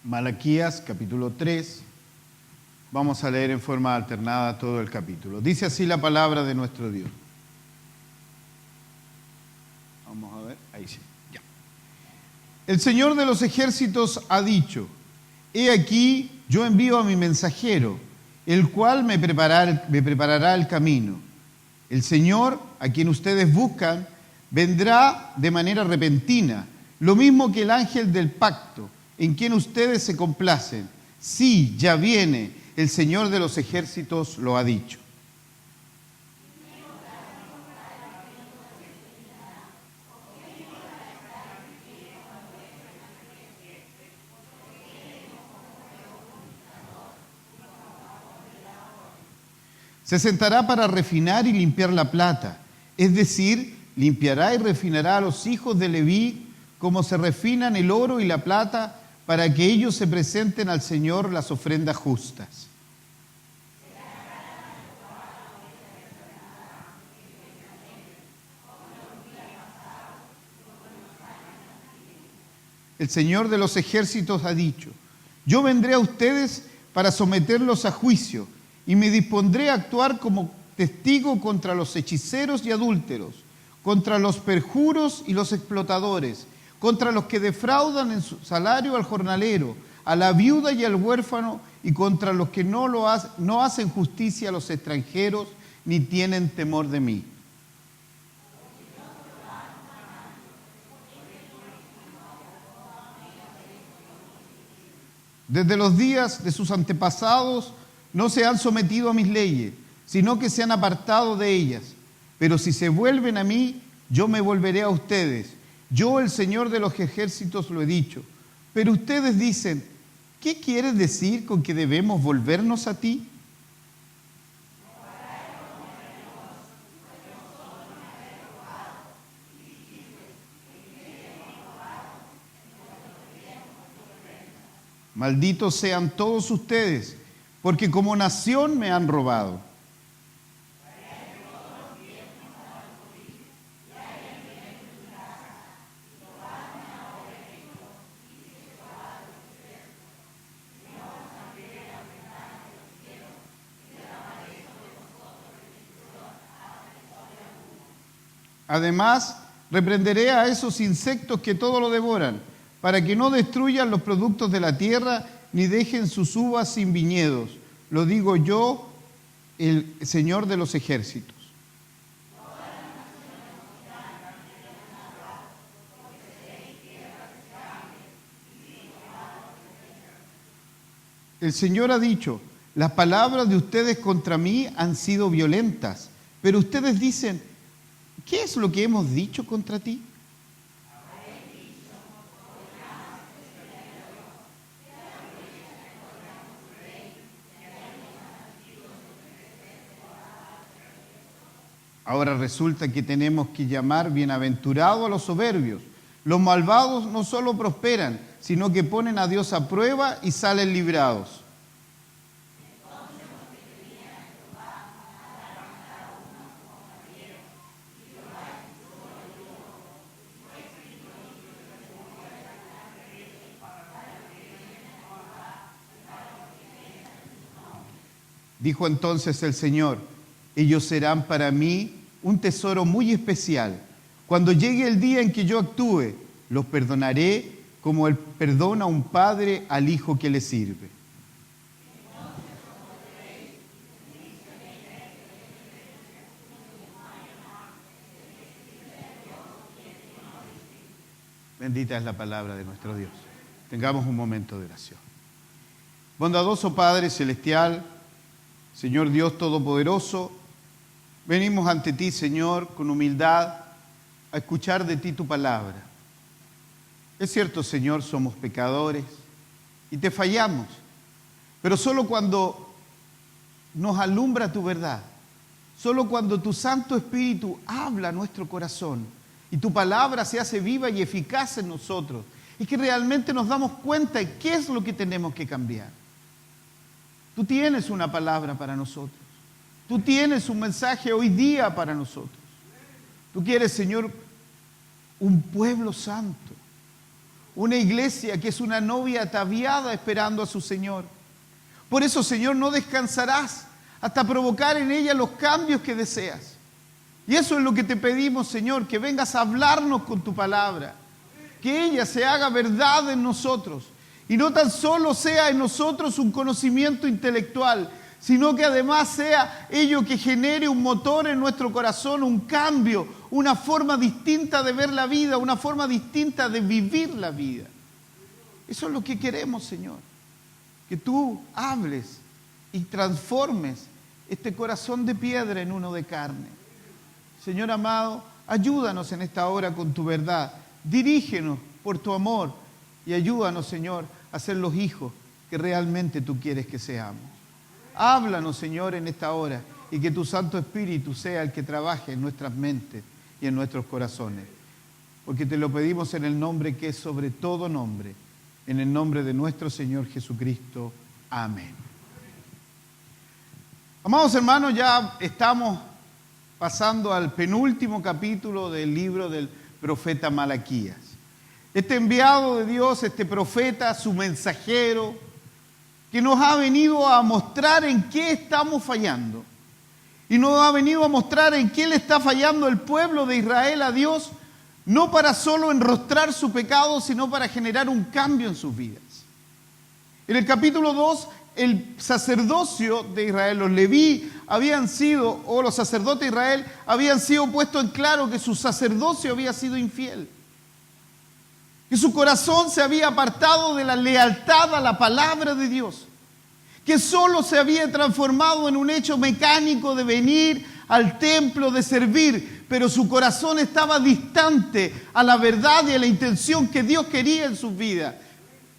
Malaquías, capítulo 3. Vamos a leer en forma alternada todo el capítulo. Dice así la palabra de nuestro Dios. Vamos a ver, ahí sí, ya. El Señor de los ejércitos ha dicho: he aquí, yo envío a mi mensajero, el cual me preparará el camino. El Señor, a quien ustedes buscan, vendrá de manera repentina, lo mismo que el ángel del pacto, en quien ustedes se complacen. Sí, ya viene, el Señor de los ejércitos lo ha dicho. Se sentará para refinar y limpiar la plata, es decir, limpiará y refinará a los hijos de Leví como se refinan el oro y la plata, para que ellos se presenten al Señor las ofrendas justas. El Señor de los ejércitos ha dicho: yo vendré a ustedes para someterlos a juicio, y me dispondré a actuar como testigo contra los hechiceros y adúlteros, contra los perjuros y los explotadores, contra los que defraudan en su salario al jornalero, a la viuda y al huérfano, y contra los que no hacen justicia a los extranjeros, ni tienen temor de mí. Desde los días de sus antepasados no se han sometido a mis leyes, sino que se han apartado de ellas. Pero si se vuelven a mí, yo me volveré a ustedes. Yo, el Señor de los ejércitos, lo he dicho. Pero ustedes dicen: ¿qué quieres decir con que debemos volvernos a ti? Malditos sean todos ustedes, porque como nación me han robado. Además, reprenderé a esos insectos que todo lo devoran, para que no destruyan los productos de la tierra, ni dejen sus uvas sin viñedos. Lo digo yo, el Señor de los ejércitos. El Señor ha dicho: las palabras de ustedes contra mí han sido violentas, pero ustedes dicen: ¿qué es lo que hemos dicho contra ti? Ahora resulta que tenemos que llamar bienaventurados a los soberbios. Los malvados no solo prosperan, sino que ponen a Dios a prueba y salen librados. Dijo entonces el Señor: ellos serán para mí un tesoro muy especial. Cuando llegue el día en que yo actúe, los perdonaré como él perdona un padre al hijo que le sirve. Bendita es la palabra de nuestro Dios. Tengamos un momento de oración. Bondadoso Padre Celestial, Señor Dios Todopoderoso, venimos ante ti, Señor, con humildad a escuchar de ti tu palabra. Es cierto, Señor, somos pecadores y te fallamos, pero solo cuando nos alumbra tu verdad, solo cuando tu Santo Espíritu habla a nuestro corazón y tu palabra se hace viva y eficaz en nosotros, es que realmente nos damos cuenta de qué es lo que tenemos que cambiar. Tú tienes una palabra para nosotros. Tú tienes un mensaje hoy día para nosotros. Tú quieres, Señor, un pueblo santo, una iglesia que es una novia ataviada esperando a su Señor. Por eso, Señor, no descansarás hasta provocar en ella los cambios que deseas. Y eso es lo que te pedimos, Señor, que vengas a hablarnos con tu palabra, que ella se haga verdad en nosotros, y no tan solo sea en nosotros un conocimiento intelectual, sino que además sea ello que genere un motor en nuestro corazón, un cambio, una forma distinta de ver la vida, una forma distinta de vivir la vida. Eso es lo que queremos, Señor, que tú hables y transformes este corazón de piedra en uno de carne. Señor amado, ayúdanos en esta hora con tu verdad, dirígenos por tu amor y ayúdanos, Señor, a ser los hijos que realmente tú quieres que seamos. Háblanos, Señor, en esta hora y que tu Santo Espíritu sea el que trabaje en nuestras mentes y en nuestros corazones. Porque te lo pedimos en el nombre que es sobre todo nombre, en el nombre de nuestro Señor Jesucristo. Amén. Amados hermanos, ya estamos pasando al penúltimo capítulo del libro del profeta Malaquías. Este enviado de Dios, este profeta, su mensajero, que nos ha venido a mostrar en qué estamos fallando. Y nos ha venido a mostrar en qué le está fallando el pueblo de Israel a Dios, no para solo enrostrar su pecado, sino para generar un cambio en sus vidas. En el capítulo 2, el sacerdocio de Israel, los leví habían sido, o los sacerdotes de Israel, habían sido puestos en claro que su sacerdocio había sido infiel. Que su corazón se había apartado de la lealtad a la palabra de Dios. Que solo se había transformado en un hecho mecánico de venir al templo, de servir, pero su corazón estaba distante a la verdad y a la intención que Dios quería en sus vidas.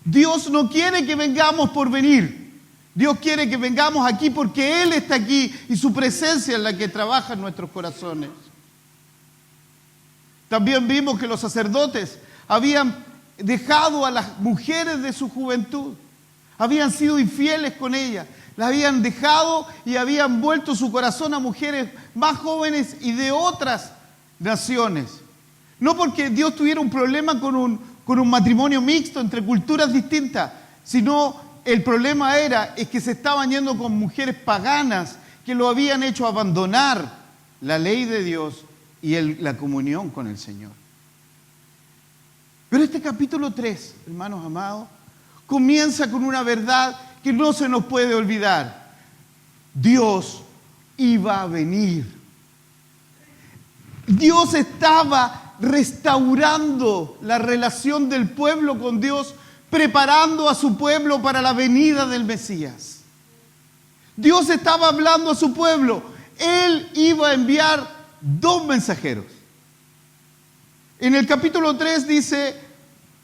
Dios no quiere que vengamos por venir. Dios quiere que vengamos aquí porque Él está aquí y su presencia es la que trabaja en nuestros corazones. También vimos que los sacerdotes habían dejado a las mujeres de su juventud, habían sido infieles con ellas, las habían dejado y habían vuelto su corazón a mujeres más jóvenes y de otras naciones. No porque Dios tuviera un problema con un matrimonio mixto entre culturas distintas, sino el problema es que se estaban yendo con mujeres paganas que lo habían hecho abandonar la ley de Dios y la comunión con el Señor. Pero este capítulo 3, hermanos amados, comienza con una verdad que no se nos puede olvidar. Dios iba a venir. Dios estaba restaurando la relación del pueblo con Dios, preparando a su pueblo para la venida del Mesías. Dios estaba hablando a su pueblo. Él iba a enviar 2 mensajeros. En el capítulo 3 dice,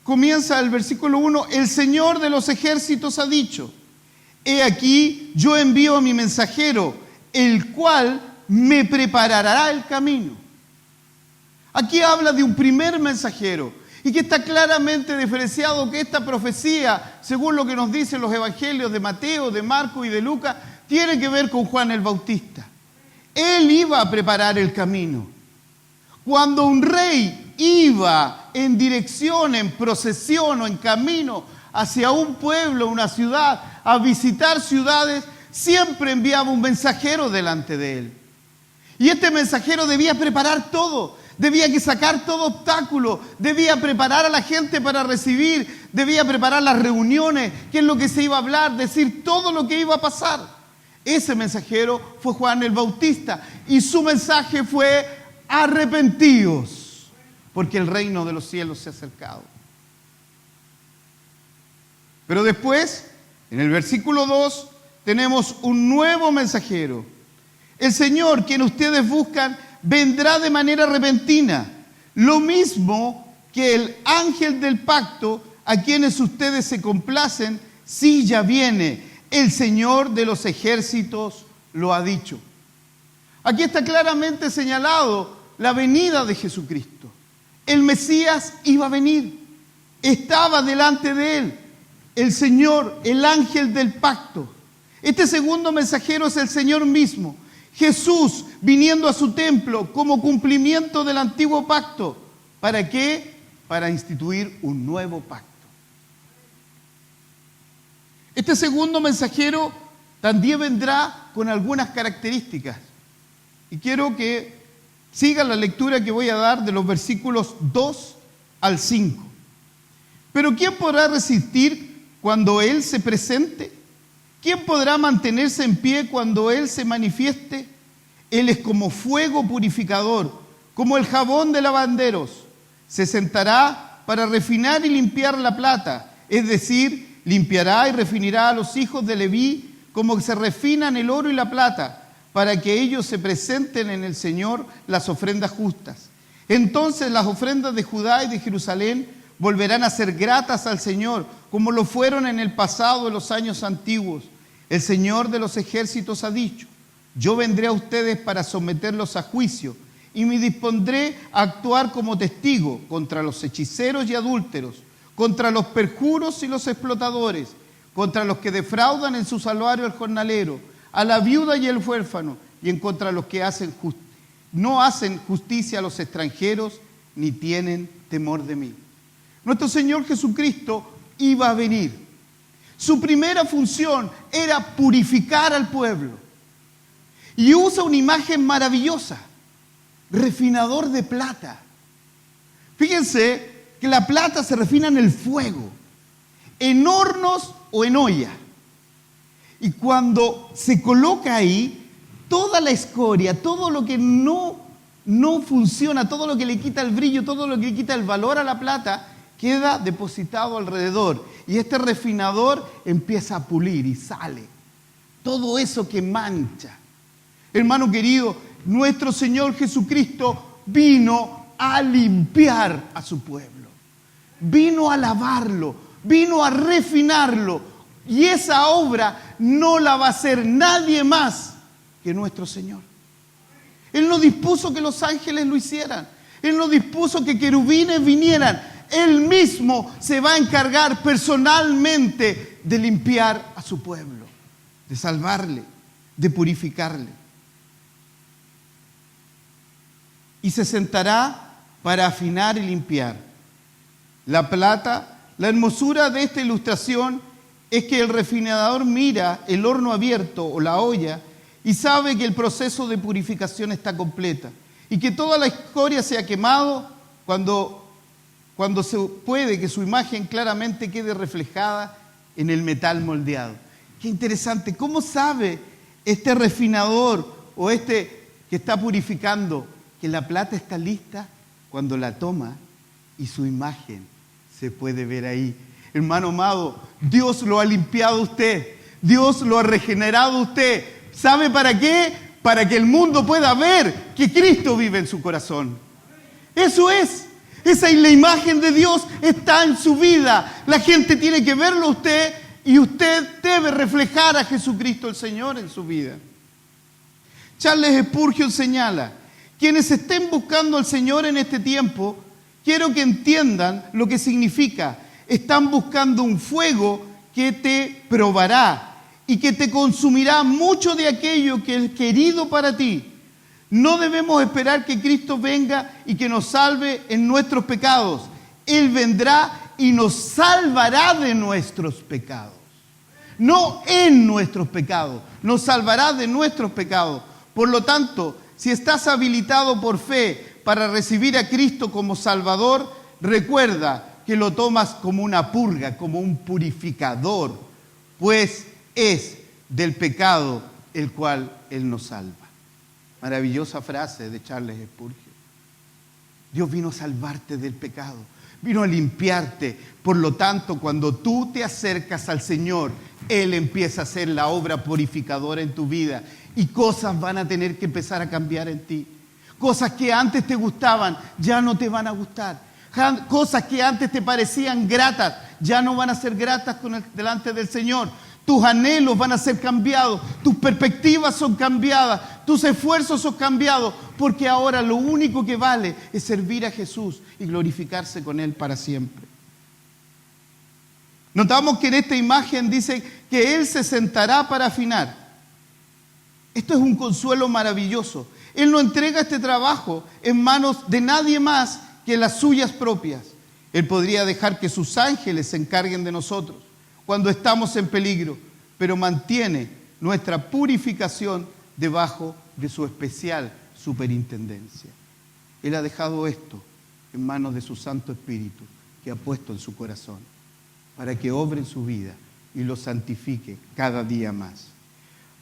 comienza el versículo 1, el Señor de los ejércitos ha dicho, he aquí yo envío a mi mensajero, el cual me preparará el camino. Aquí habla de un primer mensajero y que está claramente diferenciado que esta profecía, según lo que nos dicen los evangelios de Mateo, de Marcos y de Lucas, tiene que ver con Juan el Bautista. Él iba a preparar el camino. Cuando un rey iba en dirección, en procesión o en camino hacia un pueblo, una ciudad, a visitar ciudades, siempre enviaba un mensajero delante de él. Y este mensajero debía preparar todo, debía que sacar todo obstáculo, debía preparar a la gente para recibir, debía preparar las reuniones, qué es lo que se iba a hablar, decir todo lo que iba a pasar. Ese mensajero fue Juan el Bautista y su mensaje fue: arrepentíos, porque el reino de los cielos se ha acercado. Pero después, en el versículo 2, tenemos un nuevo mensajero. El Señor, quien ustedes buscan, vendrá de manera repentina, lo mismo que el ángel del pacto, a quienes ustedes se complacen, sí ya viene. El Señor de los ejércitos lo ha dicho. Aquí está claramente señalado la venida de Jesucristo. El Mesías iba a venir, estaba delante de él el Señor, el ángel del pacto. Este segundo mensajero es el Señor mismo, Jesús viniendo a su templo como cumplimiento del antiguo pacto. ¿Para qué? Para instituir un nuevo pacto. Este segundo mensajero también vendrá con algunas características. Y quiero que sigan la lectura que voy a dar de los versículos 2 al 5. Pero ¿quién podrá resistir cuando Él se presente? ¿Quién podrá mantenerse en pie cuando Él se manifieste? Él es como fuego purificador, como el jabón de lavanderos. Se sentará para refinar y limpiar la plata, es decir, limpiará y refinará a los hijos de Leví como se refinan el oro y la plata, para que ellos se presenten en el Señor las ofrendas justas. Entonces las ofrendas de Judá y de Jerusalén volverán a ser gratas al Señor, como lo fueron en el pasado de los años antiguos. El Señor de los ejércitos ha dicho: yo vendré a ustedes para someterlos a juicio, y me dispondré a actuar como testigo contra los hechiceros y adúlteros, contra los perjuros y los explotadores, contra los que defraudan en su salario al jornalero, a la viuda y el huérfano, y en contra de los que no hacen justicia a los extranjeros, ni tienen temor de mí. Nuestro Señor Jesucristo iba a venir. Su primera función era purificar al pueblo. Y usa una imagen maravillosa: refinador de plata. Fíjense que la plata se refina en el fuego, en hornos o en olla. Y cuando se coloca ahí, toda la escoria, todo lo que no funciona, todo lo que le quita el brillo, todo lo que le quita el valor a la plata, queda depositado alrededor. Y este refinador empieza a pulir y sale todo eso que mancha. Hermano querido, nuestro Señor Jesucristo vino a limpiar a su pueblo. Vino a lavarlo, vino a refinarlo. Y esa obra no la va a hacer nadie más que nuestro Señor. Él no dispuso que los ángeles lo hicieran. Él no dispuso que querubines vinieran. Él mismo se va a encargar personalmente de limpiar a su pueblo, de salvarle, de purificarle. Y se sentará para afinar y limpiar. La plata, la hermosura de esta ilustración es que el refinador mira el horno abierto o la olla y sabe que el proceso de purificación está completa y que toda la escoria se ha quemado cuando se puede que su imagen claramente quede reflejada en el metal moldeado. Qué interesante, ¿cómo sabe este refinador o este que está purificando que la plata está lista? Cuando la toma y su imagen se puede ver ahí. Hermano amado, Dios lo ha limpiado a usted, Dios lo ha regenerado a usted. ¿Sabe para qué? Para que el mundo pueda ver que Cristo vive en su corazón. Eso es. Esa es la imagen de Dios, está en su vida. La gente tiene que verlo a usted y usted debe reflejar a Jesucristo el Señor en su vida. Charles Spurgeon señala: quienes estén buscando al Señor en este tiempo, quiero que entiendan lo que significa. Están buscando un fuego que te probará y que te consumirá mucho de aquello que es querido para ti. No debemos esperar que Cristo venga y que nos salve en nuestros pecados. Él vendrá y nos salvará de nuestros pecados. No en nuestros pecados, nos salvará de nuestros pecados. Por lo tanto, si estás habilitado por fe para recibir a Cristo como Salvador, recuerda que lo tomas como una purga, como un purificador, pues es del pecado el cual Él nos salva. Maravillosa frase de Charles Spurgeon. Dios vino a salvarte del pecado, vino a limpiarte. Por lo tanto, cuando tú te acercas al Señor, Él empieza a hacer la obra purificadora en tu vida y cosas van a tener que empezar a cambiar en ti. Cosas que antes te gustaban, ya no te van a gustar. Cosas que antes te parecían gratas, ya no van a ser gratas delante del Señor. Tus anhelos van a ser cambiados, tus perspectivas son cambiadas, tus esfuerzos son cambiados, porque ahora lo único que vale es servir a Jesús y glorificarse con Él para siempre. Notamos que en esta imagen dice que Él se sentará para afinar. Esto es un consuelo maravilloso. Él no entrega este trabajo en manos de nadie más que las suyas propias. Él podría dejar que sus ángeles se encarguen de nosotros, cuando estamos en peligro, pero mantiene nuestra purificación debajo de su especial superintendencia. Él ha dejado esto en manos de su Santo Espíritu, que ha puesto en su corazón, para que obre en su vida y lo santifique cada día más.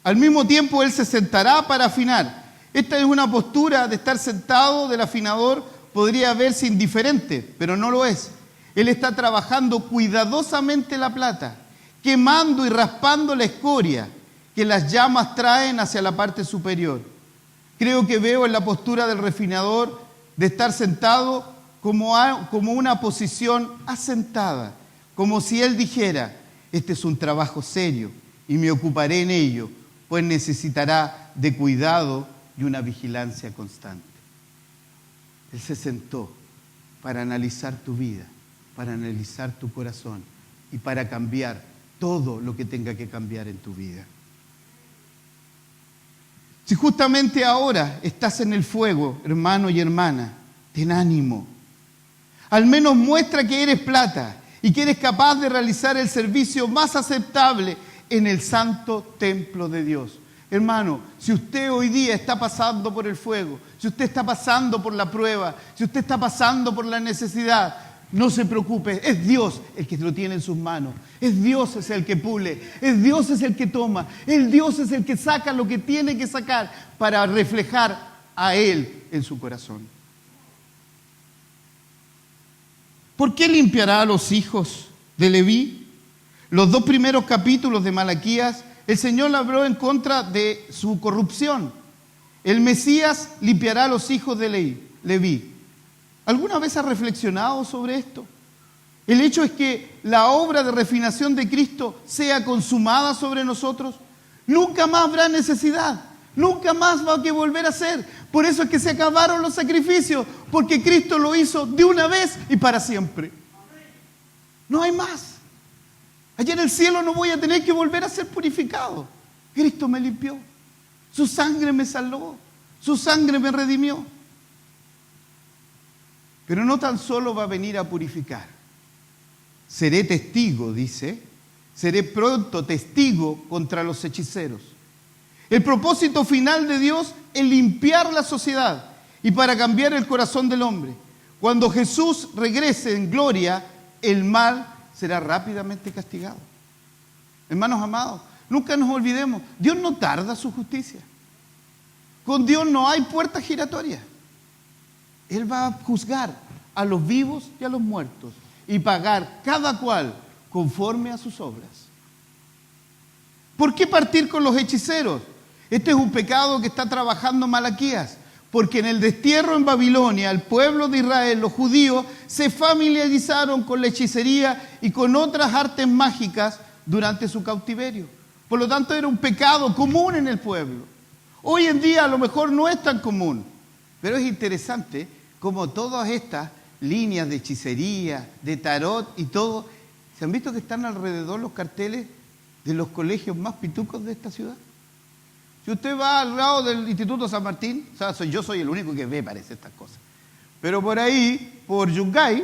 Al mismo tiempo, Él se sentará para afinar. Esta es una postura de estar sentado del afinador, podría verse indiferente, pero no lo es. Él está trabajando cuidadosamente la plata, quemando y raspando la escoria que las llamas traen hacia la parte superior. Creo que veo en la postura del refinador de estar sentado como una posición asentada, como si él dijera: este es un trabajo serio y me ocuparé en ello, pues necesitará de cuidado y una vigilancia constante. Él se sentó para analizar tu vida, para analizar tu corazón y para cambiar todo lo que tenga que cambiar en tu vida. Si justamente ahora estás en el fuego, hermano y hermana, ten ánimo. Al menos muestra que eres plata y que eres capaz de realizar el servicio más aceptable en el santo templo de Dios. Hermano, si usted hoy día está pasando por el fuego, si usted está pasando por la prueba, si usted está pasando por la necesidad, no se preocupe, es Dios el que lo tiene en sus manos. Es Dios es el que pule, es Dios es el que toma, es Dios es el que saca lo que tiene que sacar para reflejar a Él en su corazón. ¿Por qué limpiará a los hijos de Leví? Los 2 primeros capítulos de Malaquías, el Señor habló en contra de su corrupción. El Mesías limpiará a los hijos de Leví. ¿Alguna vez has reflexionado sobre esto? El hecho es que la obra de refinación de Cristo sea consumada sobre nosotros. Nunca más habrá necesidad. Nunca más va a que volver a hacer. Por eso es que se acabaron los sacrificios, porque Cristo lo hizo de una vez y para siempre. No hay más. Allá en el cielo no voy a tener que volver a ser purificado. Cristo me limpió. Su sangre me salvó. Su sangre me redimió. Pero no tan solo va a venir a purificar. Seré testigo, dice. Seré pronto testigo contra los hechiceros. El propósito final de Dios es limpiar la sociedad y para cambiar el corazón del hombre. Cuando Jesús regrese en gloria, el mal será rápidamente castigado. Hermanos amados, nunca nos olvidemos, Dios no tarda su justicia. Con Dios no hay puerta giratoria. Él va a juzgar a los vivos y a los muertos y pagar cada cual conforme a sus obras. ¿Por qué partir con los hechiceros? Este es un pecado que está trabajando Malaquías, porque en el destierro en Babilonia, el pueblo de Israel, los judíos, se familiarizaron con la hechicería y con otras artes mágicas durante su cautiverio. Por lo tanto, era un pecado común en el pueblo. Hoy en día a lo mejor no es tan común, pero es interesante cómo todas estas líneas de hechicería, de tarot y todo, ¿se han visto que están alrededor los carteles de los colegios más pitucos de esta ciudad? Si usted va al lado del Instituto San Martín, o sea, yo soy el único que ve, parece, estas cosas. Pero por ahí, por Yungay,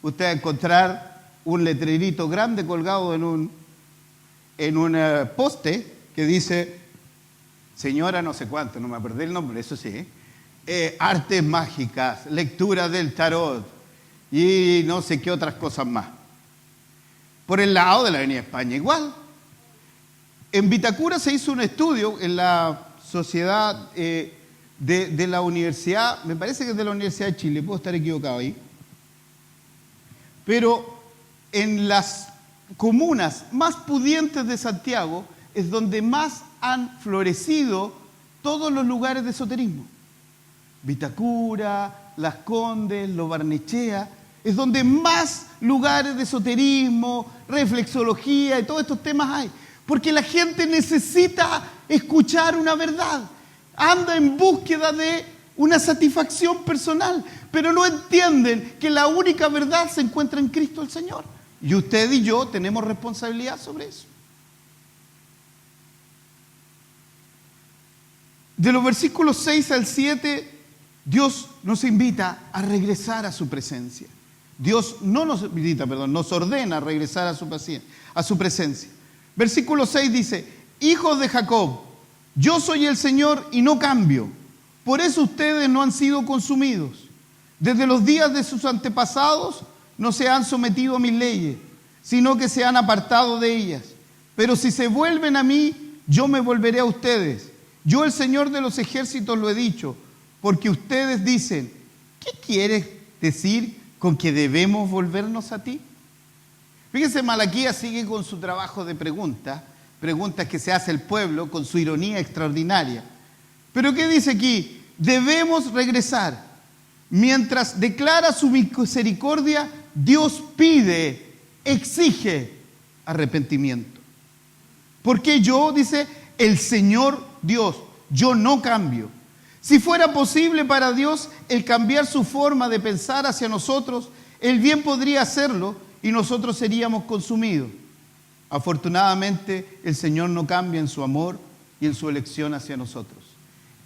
usted va a encontrar un letrerito grande colgado en un poste que dice, señora no sé cuánto, no me acordé el nombre, eso sí, artes mágicas, lectura del tarot y no sé qué otras cosas más. Por el lado de la Avenida España igual. En Vitacura se hizo un estudio en la sociedad de la universidad, me parece que es de la Universidad de Chile, puedo estar equivocado ahí, pero en las comunas más pudientes de Santiago es donde más han florecido todos los lugares de esoterismo. Vitacura, Las Condes, Lo Barnechea, es donde más lugares de esoterismo, reflexología y todos estos temas hay. Porque la gente necesita escuchar una verdad. Anda en búsqueda de una satisfacción personal, pero no entienden que la única verdad se encuentra en Cristo el Señor. Y usted y yo tenemos responsabilidad sobre eso. De los versículos 6 al 7, Dios nos invita a regresar a su presencia. Dios no nos invita, nos ordena a regresar a a su presencia. Versículo 6 dice, hijos de Jacob, yo soy el Señor y no cambio. Por eso ustedes no han sido consumidos. Desde los días de sus antepasados no se han sometido a mis leyes, sino que se han apartado de ellas. Pero si se vuelven a mí, yo me volveré a ustedes. Yo, el Señor de los ejércitos, lo he dicho, porque ustedes dicen, ¿qué quieres decir con que debemos volvernos a ti? Fíjense, Malaquías sigue con su trabajo de preguntas que se hace el pueblo con su ironía extraordinaria. Pero ¿qué dice aquí? Debemos regresar. Mientras declara su misericordia, Dios pide, exige arrepentimiento. Porque yo, dice, el Señor Dios, yo no cambio. Si fuera posible para Dios el cambiar su forma de pensar hacia nosotros, Él bien podría hacerlo y nosotros seríamos consumidos. Afortunadamente, el Señor no cambia en su amor y en su elección hacia nosotros.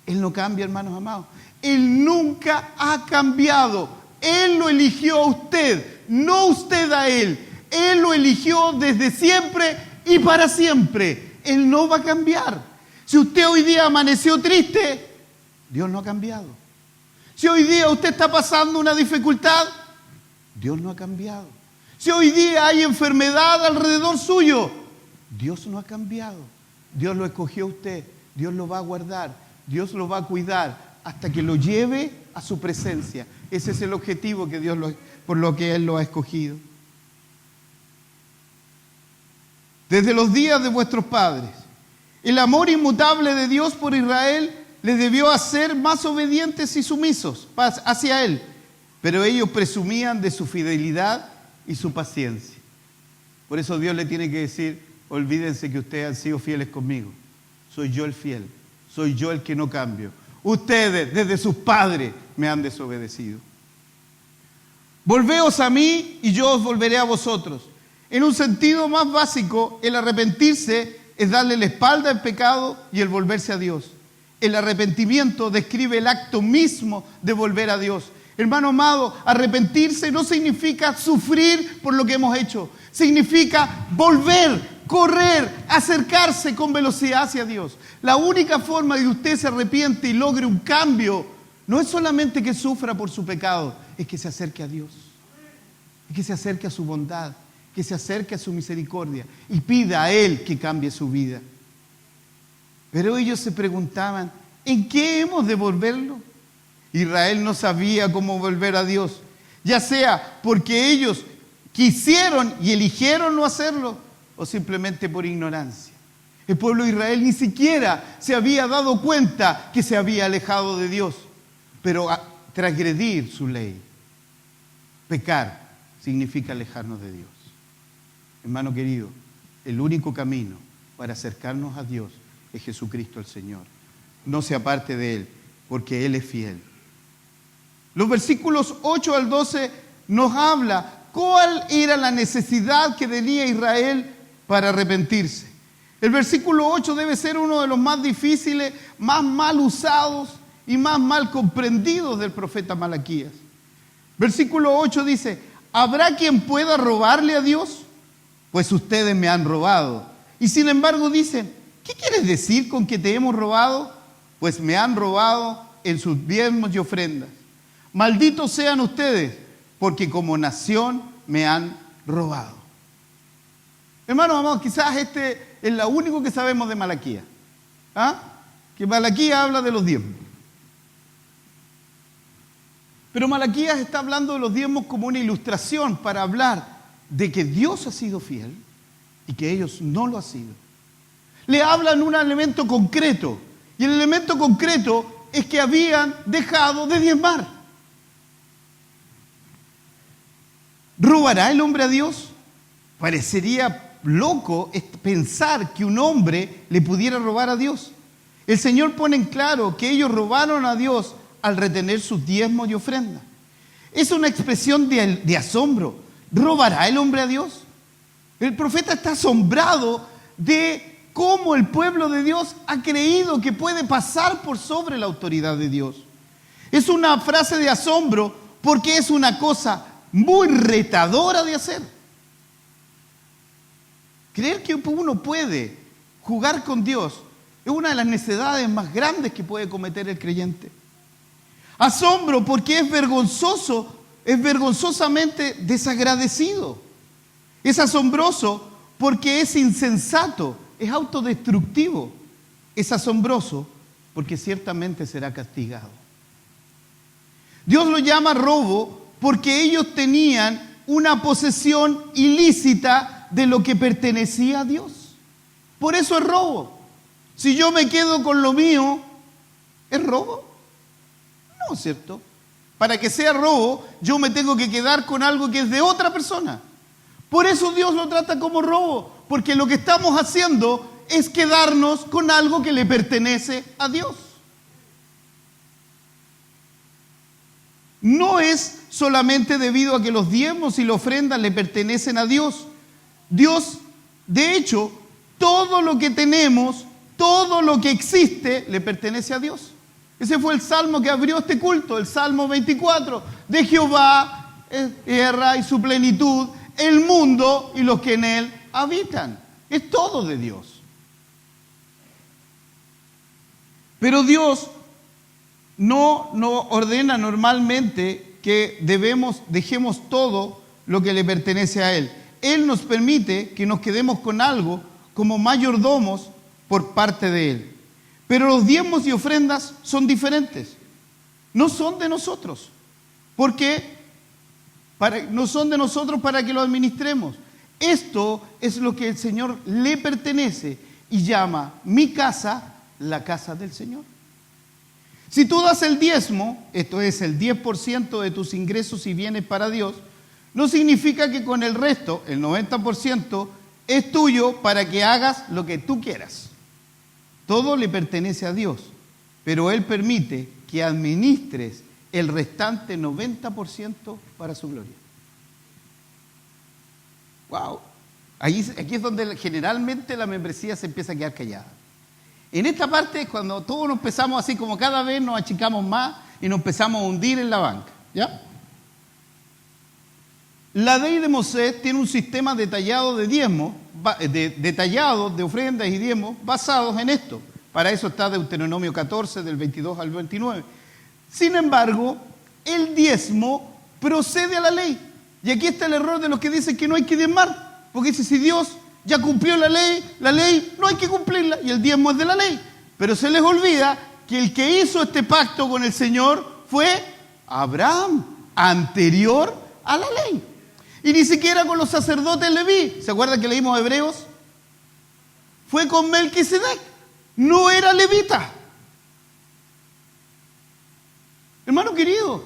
Él no cambia, hermanos amados. Él nunca ha cambiado. Él lo eligió a usted, no usted a Él. Él lo eligió desde siempre y para siempre. Él no va a cambiar. Si usted hoy día amaneció triste, Dios no ha cambiado. Si hoy día usted está pasando una dificultad, Dios no ha cambiado. Si hoy día hay enfermedad alrededor suyo, Dios no ha cambiado. Dios lo escogió a usted, Dios lo va a guardar, Dios lo va a cuidar hasta que lo lleve a su presencia. Ese es el objetivo que por lo que Él lo ha escogido. Desde los días de vuestros padres, el amor inmutable de Dios por Israel les debió hacer más obedientes y sumisos hacia Él, pero ellos presumían de su fidelidad y su paciencia. Por eso Dios le tiene que decir, olvídense que ustedes han sido fieles conmigo. Soy yo el fiel, soy yo el que no cambio. Ustedes, desde sus padres, me han desobedecido. Volveos a mí y yo os volveré a vosotros. En un sentido más básico, el arrepentirse es darle la espalda al pecado y el volverse a Dios. El arrepentimiento describe el acto mismo de volver a Dios. Hermano amado, arrepentirse no significa sufrir por lo que hemos hecho. Significa volver, correr, acercarse con velocidad hacia Dios. La única forma de que usted se arrepiente y logre un cambio no es solamente que sufra por su pecado, es que se acerque a Dios. Es que se acerque a su bondad, que se acerque a su misericordia y pida a Él que cambie su vida. Pero ellos se preguntaban, ¿en qué hemos de volverlo? Israel no sabía cómo volver a Dios, ya sea porque ellos quisieron y eligieron no hacerlo, o simplemente por ignorancia. El pueblo de Israel ni siquiera se había dado cuenta que se había alejado de Dios, pero transgredir su ley, pecar, significa alejarnos de Dios. Hermano querido, el único camino para acercarnos a Dios es Jesucristo el Señor. No se aparte de Él, porque Él es fiel. Los versículos 8 al 12 nos habla cuál era la necesidad que tenía Israel para arrepentirse. El versículo 8 debe ser uno de los más difíciles, más mal usados y más mal comprendidos del profeta Malaquías. Versículo 8 dice, ¿habrá quien pueda robarle a Dios? Pues ustedes me han robado. Y sin embargo dicen, ¿qué quieres decir con que te hemos robado? Pues me han robado en sus diezmos y ofrendas. Malditos sean ustedes, porque como nación me han robado. Hermanos amados, quizás este es lo único que sabemos de Malaquías. Que Malaquías habla de los diezmos. Pero Malaquías está hablando de los diezmos como una ilustración para hablar de que Dios ha sido fiel y que ellos no lo han sido. Le hablan un elemento concreto, y el elemento concreto es que habían dejado de diezmar. ¿Robará el hombre a Dios? Parecería loco pensar que un hombre le pudiera robar a Dios. El Señor pone en claro que ellos robaron a Dios al retener sus diezmos y ofrendas. Es una expresión de asombro. ¿Robará el hombre a Dios? El profeta está asombrado de cómo el pueblo de Dios ha creído que puede pasar por sobre la autoridad de Dios. Es una frase de asombro porque es una cosa muy retadora de hacer. Creer que uno puede jugar con Dios es una de las necedades más grandes que puede cometer el creyente. Asombro porque es vergonzoso, es vergonzosamente desagradecido. Es asombroso porque es insensato, es autodestructivo. Es asombroso porque ciertamente será castigado. Dios lo llama robo porque ellos tenían una posesión ilícita de lo que pertenecía a Dios. Por eso es robo. Si yo me quedo con lo mío, ¿es robo? No, ¿cierto? Para que sea robo, yo me tengo que quedar con algo que es de otra persona. Por eso Dios lo trata como robo, porque lo que estamos haciendo es quedarnos con algo que le pertenece a Dios. No es solamente debido a que los diezmos y las ofrendas le pertenecen a Dios. Dios, de hecho, todo lo que tenemos, todo lo que existe, le pertenece a Dios. Ese fue el salmo que abrió este culto, el Salmo 24. De Jehová es tierra y su plenitud, el mundo y los que en él habitan. Es todo de Dios. Pero Dios no ordena normalmente que dejemos todo lo que le pertenece a Él. Él nos permite que nos quedemos con algo como mayordomos por parte de Él. Pero los diezmos y ofrendas son diferentes. No son de nosotros. Porque no son de nosotros para que lo administremos. Esto es lo que el Señor le pertenece y llama mi casa la casa del Señor. Si tú das el diezmo, esto es el 10% de tus ingresos y bienes para Dios, no significa que con el resto, el 90%, es tuyo para que hagas lo que tú quieras. Todo le pertenece a Dios, pero Él permite que administres el restante 90% para su gloria. ¡Wow! Aquí es donde generalmente la membresía se empieza a quedar callada. En esta parte es cuando todos nos empezamos así como cada vez nos achicamos más y nos empezamos a hundir en la banca. ¿Ya? La ley de Moisés tiene un sistema detallado de diezmos, detallado de ofrendas y diezmos basados en esto. Para eso está Deuteronomio 14, del 22 al 29. Sin embargo, el diezmo procede a la ley. Y aquí está el error de los que dicen que no hay que diezmar. Porque dice, si Dios ya cumplió la ley no hay que cumplirla y el diezmo es de la ley. Pero se les olvida que el que hizo este pacto con el Señor fue Abraham, anterior a la ley. Y ni siquiera con los sacerdotes Leví. ¿Se acuerdan que leímos Hebreos? Fue con Melquisedec. No era levita. Hermano querido,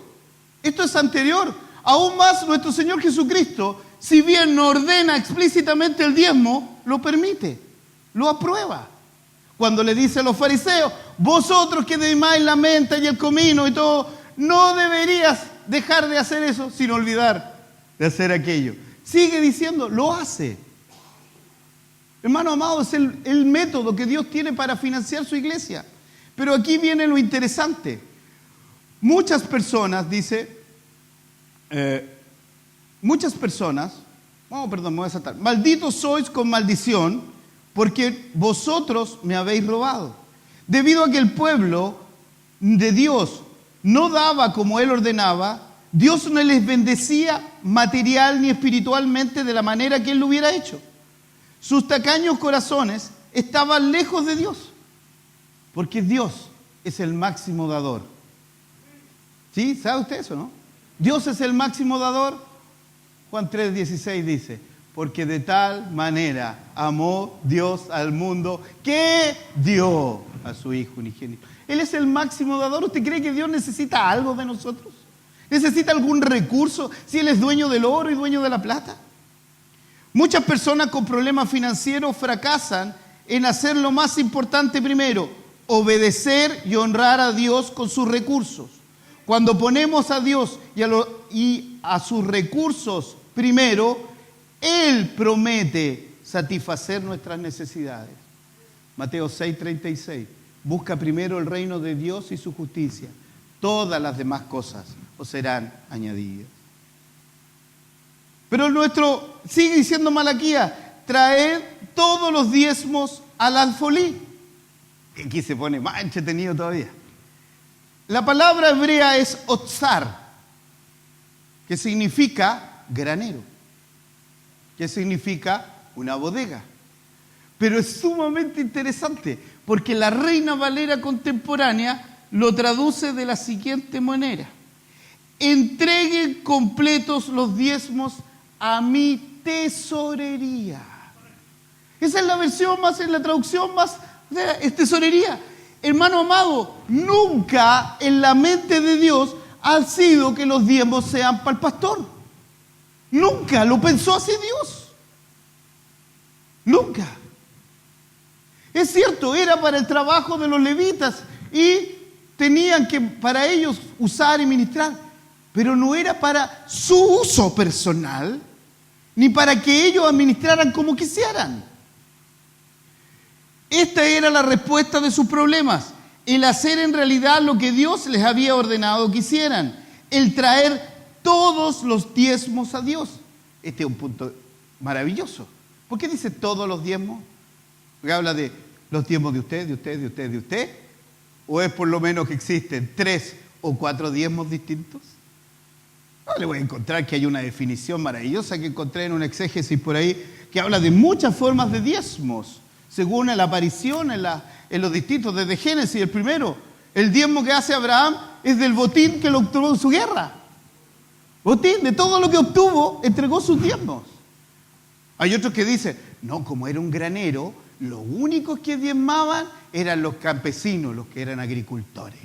esto es anterior. Aún más nuestro Señor Jesucristo, si bien no ordena explícitamente el diezmo, lo permite, lo aprueba. Cuando le dice a los fariseos, vosotros que diezmáis la menta y el comino y todo, no deberías dejar de hacer eso sin olvidar de hacer aquello. Sigue diciendo, lo hace. Hermano amado, es el método que Dios tiene para financiar su iglesia. Pero aquí viene lo interesante. Muchas personas, me voy a saltar. Malditos sois con maldición, porque vosotros me habéis robado. Debido a que el pueblo de Dios no daba como Él ordenaba, Dios no les bendecía material ni espiritualmente de la manera que Él lo hubiera hecho. Sus tacaños corazones estaban lejos de Dios, porque Dios es el máximo dador. ¿Sí? ¿Sabe usted eso, no? Dios es el máximo dador. Juan 3:16 dice, porque de tal manera amó Dios al mundo que dio a su Hijo unigénito. Él es el máximo dador. ¿Usted cree que Dios necesita algo de nosotros? ¿Necesita algún recurso si Él es dueño del oro y dueño de la plata? Muchas personas con problemas financieros fracasan en hacer lo más importante primero, obedecer y honrar a Dios con sus recursos. Cuando ponemos a Dios y a sus recursos primero, Él promete satisfacer nuestras necesidades. Mateo 6:36. Busca primero el reino de Dios y su justicia. Todas las demás cosas os serán añadidas. Pero sigue diciendo Malaquías, traed todos los diezmos al alfolí. Aquí se pone más entretenido todavía. La palabra hebrea es otzar, que significa granero, que significa una bodega. Pero es sumamente interesante, porque la Reina Valera contemporánea lo traduce de la siguiente manera: entreguen completos los diezmos a mi tesorería. Esa es la versión más, en la traducción más, es tesorería. Hermano amado, nunca en la mente de Dios ha sido que los diezmos sean para el pastor. Nunca lo pensó así Dios. Nunca. Es cierto, era para el trabajo de los levitas y tenían que para ellos usar y ministrar, pero no era para su uso personal, ni para que ellos administraran como quisieran. Esta era la respuesta de sus problemas: el hacer en realidad lo que Dios les había ordenado que hicieran, el traer todos los diezmos a Dios. Este es un punto maravilloso. ¿Por qué dice todos los diezmos? Porque habla de los diezmos de usted, de usted, de usted, de usted. ¿O es por lo menos que existen 3 o 4 diezmos distintos? No, le voy a encontrar que hay una definición maravillosa que encontré en un exégesis por ahí, que habla de muchas formas de diezmos, según la aparición en los distintos, desde Génesis, el primero. El diezmo que hace Abraham es del botín que lo obtuvo en su guerra. Botín, de todo lo que obtuvo, entregó sus diezmos. Hay otros que dicen, no, como era un granero, los únicos que diezmaban eran los campesinos, los que eran agricultores.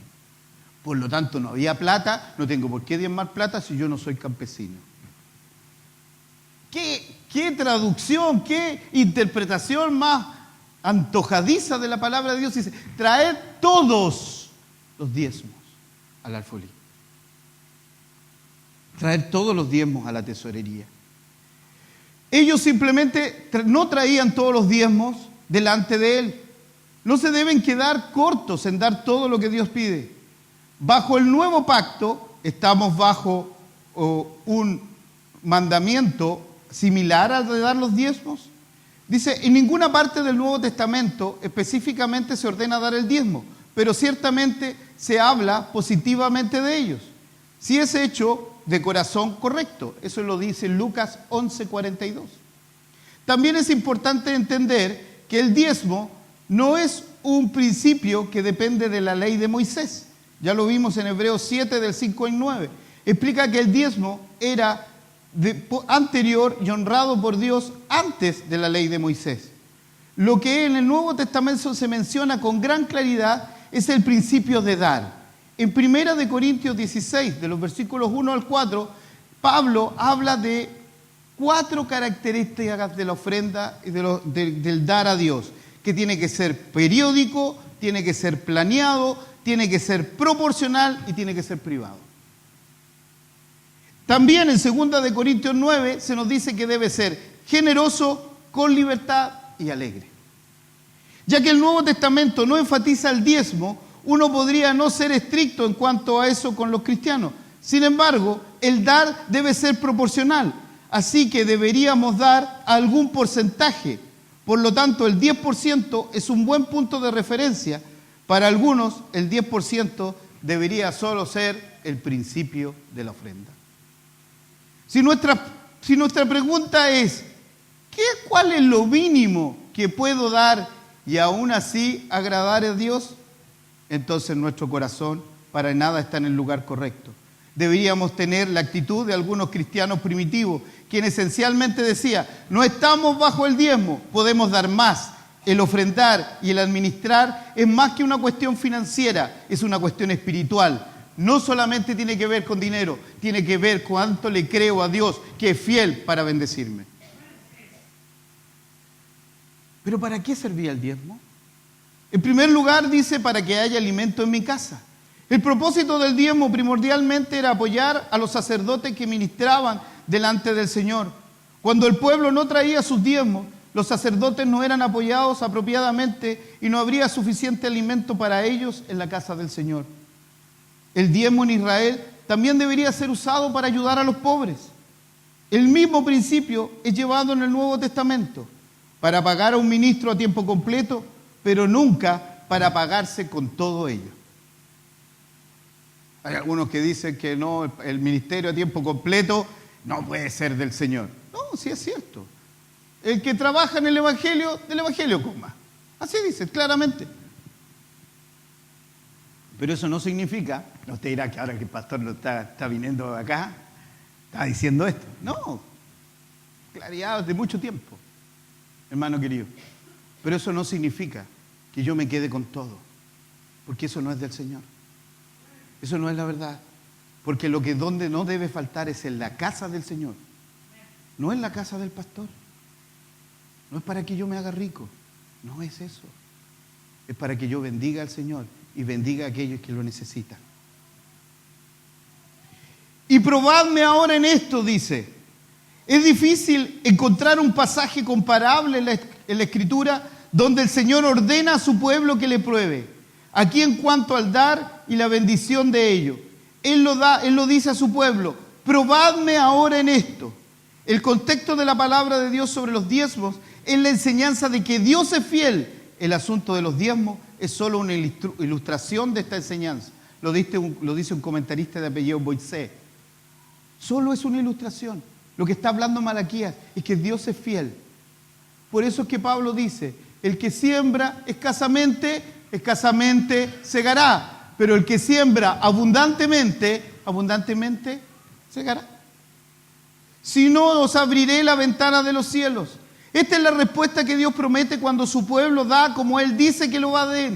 Por lo tanto, no había plata, no tengo por qué diezmar plata si yo no soy campesino. ¿Qué traducción, qué interpretación más antojadiza de la palabra de Dios? Dice, traer todos los diezmos al alfolí. Traer todos los diezmos a la tesorería. Ellos simplemente no traían todos los diezmos delante de Él. No se deben quedar cortos en dar todo lo que Dios pide. Bajo el nuevo pacto, estamos bajo un mandamiento similar al de dar los diezmos. Dice, en ninguna parte del Nuevo Testamento específicamente se ordena dar el diezmo, pero ciertamente se habla positivamente de ellos, si es hecho de corazón correcto. Eso lo dice Lucas 11:42. También es importante entender que el diezmo no es un principio que depende de la ley de Moisés. Ya lo vimos en Hebreos 7, del 5 al 9. Explica que el diezmo era anterior y honrado por Dios antes de la ley de Moisés. Lo que en el Nuevo Testamento se menciona con gran claridad es el principio de dar. En 1 Corintios 16, de los versículos 1 al 4, Pablo habla de 4 características de la ofrenda y del dar a Dios, que tiene que ser periódico, tiene que ser planeado, tiene que ser proporcional y tiene que ser privado. También en 2 Corintios 9 se nos dice que debe ser generoso, con libertad y alegre. Ya que el Nuevo Testamento no enfatiza el diezmo, uno podría no ser estricto en cuanto a eso con los cristianos. Sin embargo, el dar debe ser proporcional, así que deberíamos dar algún porcentaje. Por lo tanto, el 10% es un buen punto de referencia. Para algunos, el 10% debería solo ser el principio de la ofrenda. Si nuestra pregunta es, ¿cuál es lo mínimo que puedo dar y aún así agradar a Dios? Entonces nuestro corazón para nada está en el lugar correcto. Deberíamos tener la actitud de algunos cristianos primitivos, quien esencialmente decía, no estamos bajo el diezmo, podemos dar más. El ofrendar y el administrar es más que una cuestión financiera, es una cuestión espiritual. No solamente tiene que ver con dinero, tiene que ver cuánto le creo a Dios, que es fiel para bendecirme. ¿Pero para qué servía el diezmo? En primer lugar, dice, para que haya alimento en mi casa. El propósito del diezmo primordialmente era apoyar a los sacerdotes que ministraban delante del Señor. Cuando el pueblo no traía sus diezmos, los sacerdotes no eran apoyados apropiadamente y no habría suficiente alimento para ellos en la casa del Señor. El diezmo en Israel también debería ser usado para ayudar a los pobres. El mismo principio es llevado en el Nuevo Testamento. para pagar a un ministro a tiempo completo, pero nunca para pagarse con todo ello. Hay algunos que dicen que no, el ministerio a tiempo completo no puede ser del Señor. No, sí es cierto. El que trabaja en el Evangelio, del Evangelio coma. Así dice, claramente. Pero eso no significa, no usted dirá que ahora que el pastor lo está viniendo acá, está diciendo esto. No, claridad de mucho tiempo, hermano querido. Pero eso no significa que yo me quede con todo, porque eso no es del Señor. Eso no es la verdad. Porque donde no debe faltar es en la casa del Señor, no en la casa del pastor. No es para que yo me haga rico, no es eso. Es para que yo bendiga al Señor y bendiga a aquellos que lo necesitan. Y probadme ahora en esto, dice. Es difícil encontrar un pasaje comparable en la Escritura donde el Señor ordena a su pueblo que le pruebe. Aquí en cuanto al dar y la bendición de ello. Él lo dice a su pueblo, probadme ahora en esto. El contexto de la palabra de Dios sobre los diezmos es la enseñanza de que Dios es fiel. El asunto de los diezmos es solo una ilustración de esta enseñanza. Lo dice un comentarista de apellido Boisé. Solo es una ilustración. Lo que está hablando Malaquías es que Dios es fiel. Por eso es que Pablo dice, el que siembra escasamente segará. Pero el que siembra abundantemente segará. Si no, os abriré la ventana de los cielos. Esta es la respuesta que Dios promete cuando su pueblo da como Él dice que lo va a dar.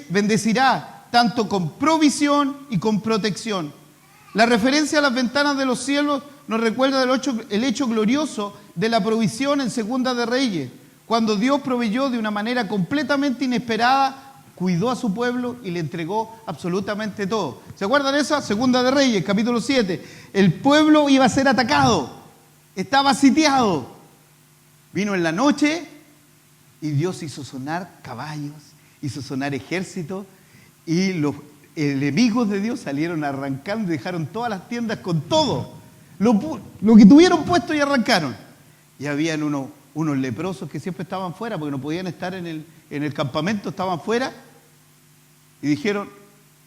Bendecirá, tanto con provisión y con protección. La referencia a las ventanas de los cielos nos recuerda el hecho glorioso de la provisión en Segunda de Reyes, cuando Dios proveyó de una manera completamente inesperada, cuidó a su pueblo y le entregó absolutamente todo. ¿Se acuerdan de eso? Segunda de Reyes, capítulo 7. El pueblo iba a ser atacado, estaba sitiado. Vino en la noche y Dios hizo sonar caballos, hizo sonar ejércitos y los enemigos de Dios salieron arrancando y dejaron todas las tiendas con todo. Lo que tuvieron puesto y arrancaron. Y habían unos leprosos que siempre estaban fuera porque no podían estar en el campamento, estaban fuera. Y dijeron,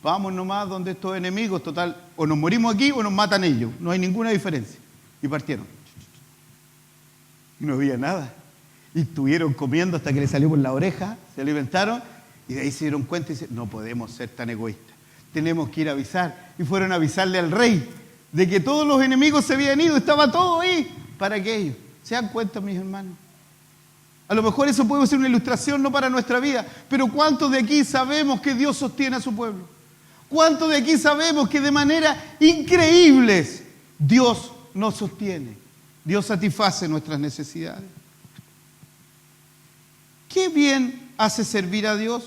vamos nomás donde estos enemigos, total, o nos morimos aquí o nos matan ellos. No hay ninguna diferencia. Y partieron. No había nada. Y estuvieron comiendo hasta que les salió por la oreja, se alimentaron y de ahí se dieron cuenta y dijeron, no podemos ser tan egoístas. Tenemos que ir a avisar. Y fueron a avisarle al rey de que todos los enemigos se habían ido, estaba todo ahí para que ellos. ¿Se dan cuenta, mis hermanos? A lo mejor eso puede ser una ilustración no para nuestra vida, pero ¿cuántos de aquí sabemos que Dios sostiene a su pueblo? ¿Cuántos de aquí sabemos que de manera increíble Dios nos sostiene? Dios satisface nuestras necesidades. ¿Qué bien hace servir a Dios?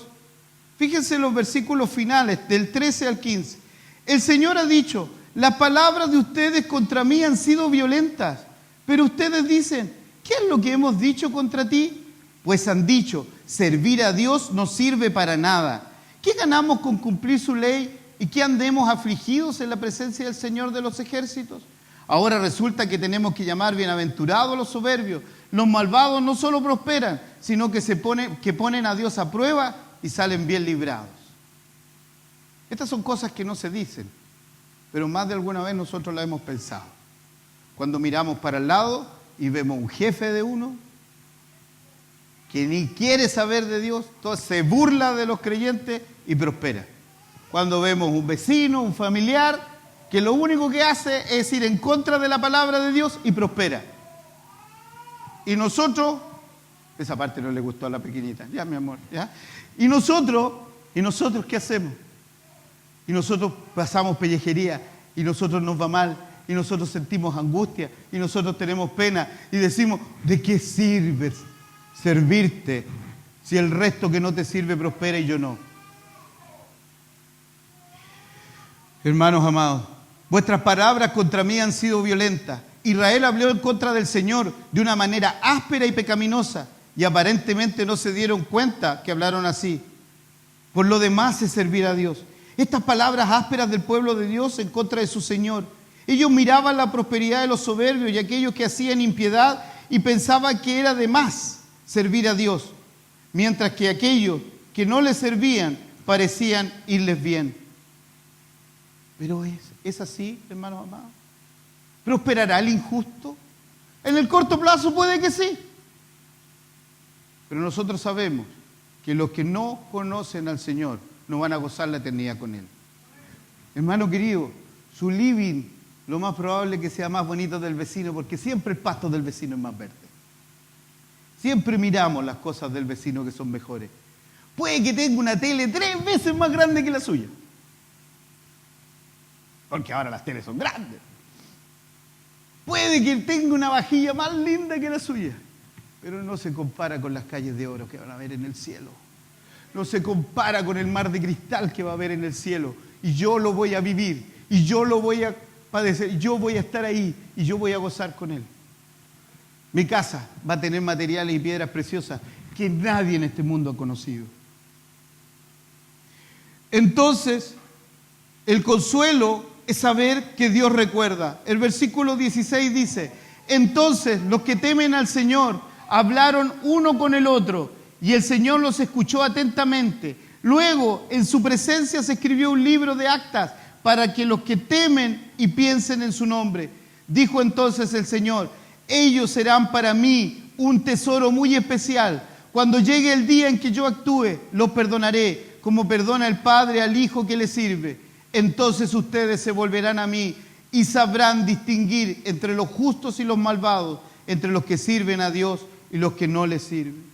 Fíjense en los versículos finales, del 13 al 15. El Señor ha dicho, las palabras de ustedes contra mí han sido violentas, pero ustedes dicen, ¿qué es lo que hemos dicho contra ti? Pues han dicho, servir a Dios no sirve para nada. ¿Qué ganamos con cumplir su ley y que andemos afligidos en la presencia del Señor de los ejércitos? Ahora resulta que tenemos que llamar bienaventurados a los soberbios. Los malvados no solo prosperan, sino que ponen a Dios a prueba y salen bien librados. Estas son cosas que no se dicen, pero más de alguna vez nosotros las hemos pensado. Cuando miramos para el lado y vemos un jefe de uno que ni quiere saber de Dios, entonces se burla de los creyentes y prospera. Cuando vemos un vecino, un familiar, que lo único que hace es ir en contra de la palabra de Dios y prospera. Y nosotros, esa parte no le gustó a la pequeñita, ya mi amor, ya. Y nosotros ¿qué hacemos? Y nosotros pasamos pellejería, y nosotros nos va mal, y nosotros sentimos angustia, y nosotros tenemos pena, y decimos, ¿de qué sirve servirte si el resto que no te sirve prospera y yo no? Hermanos amados, vuestras palabras contra mí han sido violentas. Israel habló en contra del Señor de una manera áspera y pecaminosa, y aparentemente no se dieron cuenta que hablaron así. Por lo demás es servir a Dios. Estas palabras ásperas del pueblo de Dios en contra de su Señor. Ellos miraban la prosperidad de los soberbios y aquellos que hacían impiedad y pensaba que era de más servir a Dios, mientras que aquellos que no le servían parecían irles bien. Pero ¿es así, hermanos amados? ¿Prosperará el injusto? En el corto plazo puede que sí. Pero nosotros sabemos que los que no conocen al Señor no van a gozar la eternidad con Él. Hermano querido, su living lo más probable es que sea más bonito del vecino, porque siempre el pasto del vecino es más verde. Siempre miramos las cosas del vecino que son mejores. Puede que tenga una tele 3 veces más grande que la suya. Porque ahora las teles son grandes. Puede que tenga una vajilla más linda que la suya, pero no se compara con las calles de oro que van a ver en el cielo. No se compara con el mar de cristal que va a haber en el cielo. Y yo lo voy a vivir, y yo lo voy a padecer, y yo voy a estar ahí, y yo voy a gozar con Él. Mi casa va a tener materiales y piedras preciosas que nadie en este mundo ha conocido. Entonces, el consuelo es saber que Dios recuerda. El versículo 16 dice: entonces los que temen al Señor hablaron uno con el otro, y el Señor los escuchó atentamente. Luego, en su presencia se escribió un libro de actas para que los que temen y piensen en su nombre. Dijo entonces el Señor: ellos serán para mí un tesoro muy especial. Cuando llegue el día en que yo actúe, los perdonaré, como perdona el Padre al Hijo que le sirve. Entonces ustedes se volverán a mí y sabrán distinguir entre los justos y los malvados, entre los que sirven a Dios y los que no le sirven.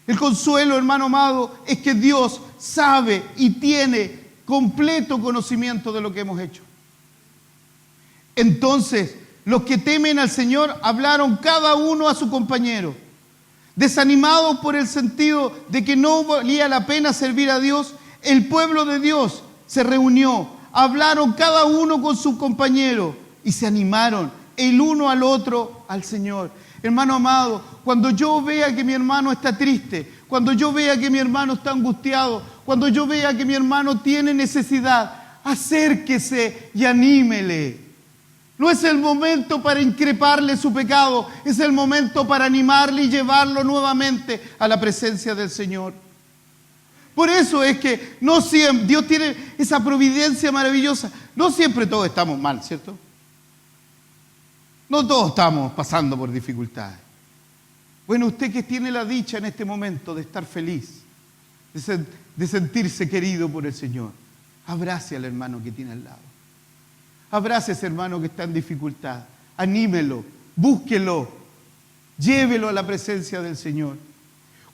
El consuelo, hermano amado, es que Dios sabe y tiene completo conocimiento de lo que hemos hecho. Entonces, los que temen al Señor hablaron cada uno a su compañero. Desanimados por el sentido de que no valía la pena servir a Dios, el pueblo de Dios se reunió, hablaron cada uno con su compañero y se animaron el uno al otro al Señor. Hermano amado, cuando yo vea que mi hermano está triste, cuando yo vea que mi hermano está angustiado, cuando yo vea que mi hermano tiene necesidad, acérquese y anímele. No es el momento para increparle su pecado, es el momento para animarle y llevarlo nuevamente a la presencia del Señor. Por eso es que no siempre, Dios tiene esa providencia maravillosa. No siempre todos estamos mal, ¿cierto? No todos estamos pasando por dificultades. Bueno, usted que tiene la dicha en este momento de estar feliz, de sentirse querido por el Señor, abrace al hermano que tiene al lado. Abrace a ese hermano que está en dificultad. Anímelo, búsquelo, llévelo a la presencia del Señor.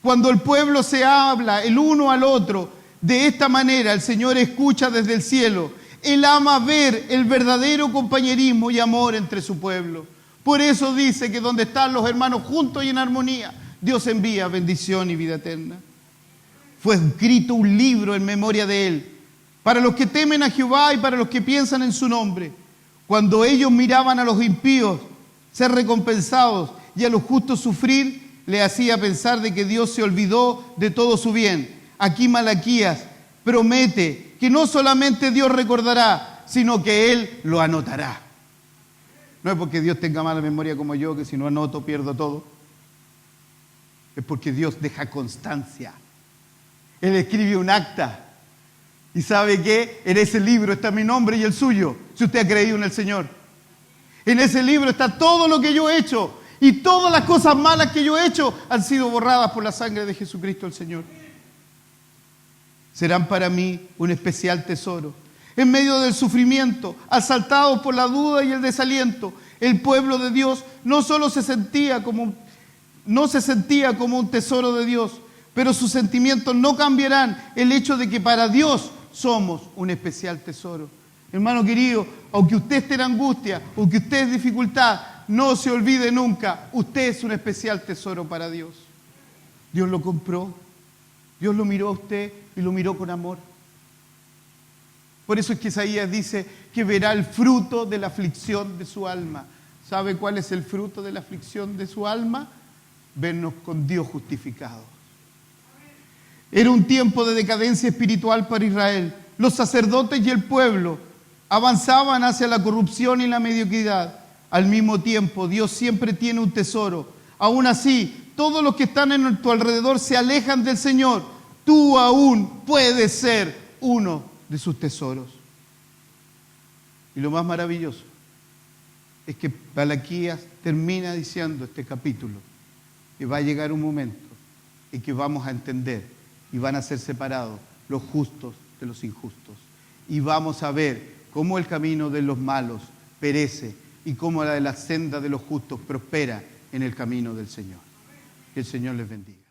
Cuando el pueblo se habla el uno al otro de esta manera, el Señor escucha desde el cielo. Él ama ver el verdadero compañerismo y amor entre su pueblo. Por eso dice que donde están los hermanos juntos y en armonía, Dios envía bendición y vida eterna. Fue escrito un libro en memoria de Él, para los que temen a Jehová y para los que piensan en su nombre. Cuando ellos miraban a los impíos ser recompensados y a los justos sufrir, le hacía pensar de que Dios se olvidó de todo su bien. Aquí Malaquías promete que no solamente Dios recordará, sino que Él lo anotará. No es porque Dios tenga mala memoria como yo, que si no anoto pierdo todo. Es porque Dios deja constancia. Él escribe un acta. ¿Y sabe qué? En ese libro está mi nombre y el suyo, si usted ha creído en el Señor. En ese libro está todo lo que yo he hecho. Y todas las cosas malas que yo he hecho han sido borradas por la sangre de Jesucristo el Señor. Serán para mí un especial tesoro. En medio del sufrimiento, asaltados por la duda y el desaliento, el pueblo de Dios no solo se sentía como un tesoro de Dios, pero sus sentimientos no cambiarán el hecho de que para Dios somos un especial tesoro. Hermano querido, aunque usted esté en angustia, aunque usted en dificultad, no se olvide nunca, usted es un especial tesoro para Dios. Dios lo compró, Dios lo miró a usted y lo miró con amor. Por eso es que Isaías dice que verá el fruto de la aflicción de su alma. ¿Sabe cuál es el fruto de la aflicción de su alma? Vernos con Dios justificados. Era un tiempo de decadencia espiritual para Israel. Los sacerdotes y el pueblo avanzaban hacia la corrupción y la mediocridad. Al mismo tiempo, Dios siempre tiene un tesoro. Aún así, todos los que están en tu alrededor se alejan del Señor. Tú aún puedes ser uno de sus tesoros. Y lo más maravilloso es que Malaquías termina diciendo este capítulo que va a llegar un momento en que vamos a entender y van a ser separados los justos de los injustos. Y vamos a ver cómo el camino de los malos perece y cómo la de la senda de los justos prospera en el camino del Señor. Que el Señor les bendiga.